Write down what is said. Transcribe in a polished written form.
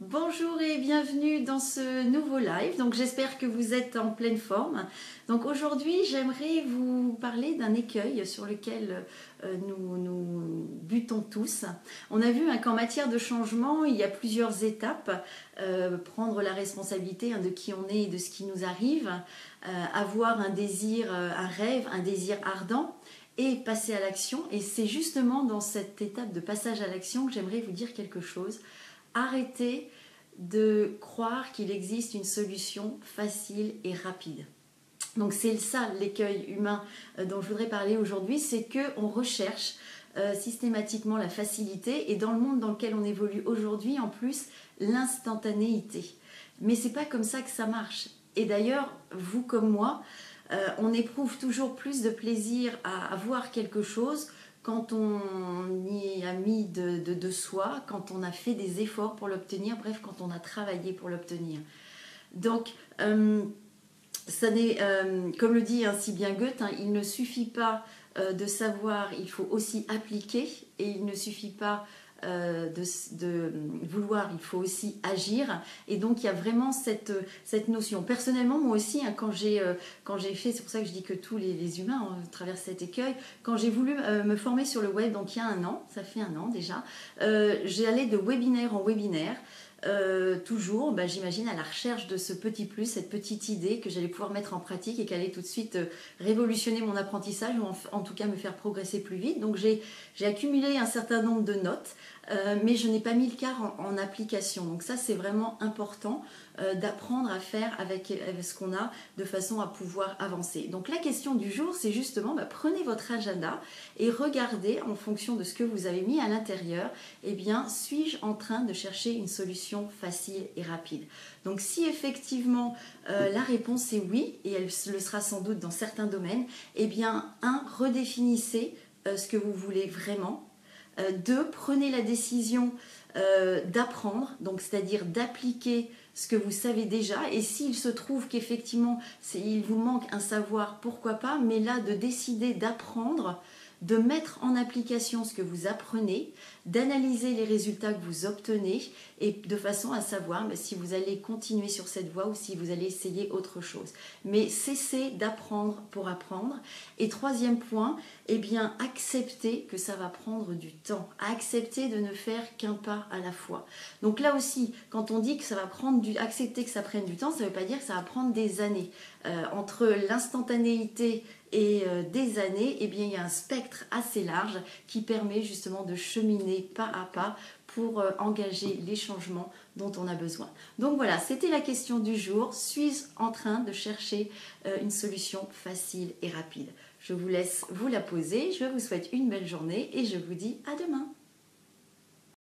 Bonjour et bienvenue dans ce nouveau live. Donc j'espère que vous êtes en pleine forme. Donc aujourd'hui j'aimerais vous parler d'un écueil sur lequel nous butons tous. On a vu qu'en matière de changement il y a plusieurs étapes. Prendre la responsabilité de qui on est et de ce qui nous arrive. Avoir un désir, un rêve, un désir ardent. Et passer à l'action. Et c'est justement dans cette étape de passage à l'action que j'aimerais vous dire quelque chose. Arrêtez de croire qu'il existe une solution facile et rapide. Donc c'est ça l'écueil humain dont je voudrais parler aujourd'hui, c'est qu'on recherche systématiquement la facilité et dans le monde dans lequel on évolue aujourd'hui, en plus, l'instantanéité. Mais c'est pas comme ça que ça marche. Et d'ailleurs, vous comme moi, on éprouve toujours plus de plaisir à avoir quelque chose quand on y a mis de soi, quand on a fait des efforts pour l'obtenir, bref, quand on a travaillé pour l'obtenir. Donc, ça n'est, comme le dit si bien Goethe, il ne suffit pas de savoir, il faut aussi appliquer, et il ne suffit pas de vouloir, il faut aussi agir. Et donc il y a vraiment cette notion. Personnellement, moi aussi, quand j'ai fait, c'est pour ça que je dis que tous les humains traversent cet écueil, quand j'ai voulu me former sur le web, donc il y a un an, ça fait un an déjà, j'ai allé de webinaire en webinaire. Toujours, j'imagine, à la recherche de ce petit plus, cette petite idée que j'allais pouvoir mettre en pratique et qui allait tout de suite révolutionner mon apprentissage ou en tout cas me faire progresser plus vite. Donc j'ai accumulé un certain nombre de notes, mais je n'ai pas mis le quart en application. Donc ça, c'est vraiment important d'apprendre à faire avec ce qu'on a de façon à pouvoir avancer. Donc la question du jour, c'est justement, prenez votre agenda et regardez en fonction de ce que vous avez mis à l'intérieur, suis-je en train de chercher une solution facile et rapide? Donc si effectivement la réponse est oui, et elle le sera sans doute dans certains domaines, redéfinissez ce que vous voulez vraiment. 2, prenez la décision d'apprendre, donc c'est-à-dire d'appliquer ce que vous savez déjà, et s'il se trouve qu'effectivement il vous manque un savoir, pourquoi pas, mais là de décider d'apprendre, de mettre en application ce que vous apprenez, d'analyser les résultats que vous obtenez et de façon à savoir si vous allez continuer sur cette voie ou si vous allez essayer autre chose. Mais cessez d'apprendre pour apprendre. Et 3e point, acceptez que ça va prendre du temps. Acceptez de ne faire qu'un pas à la fois. Donc là aussi, quand on dit que ça va prendre accepter que ça prenne du temps, ça ne veut pas dire que ça va prendre des années. Entre l'instantanéité et des années, il y a un spectre assez large qui permet justement de cheminer pas à pas pour engager les changements dont on a besoin. Donc voilà, c'était la question du jour. Suis-je en train de chercher une solution facile et rapide? Je vous laisse vous la poser. Je vous souhaite une belle journée et je vous dis à demain.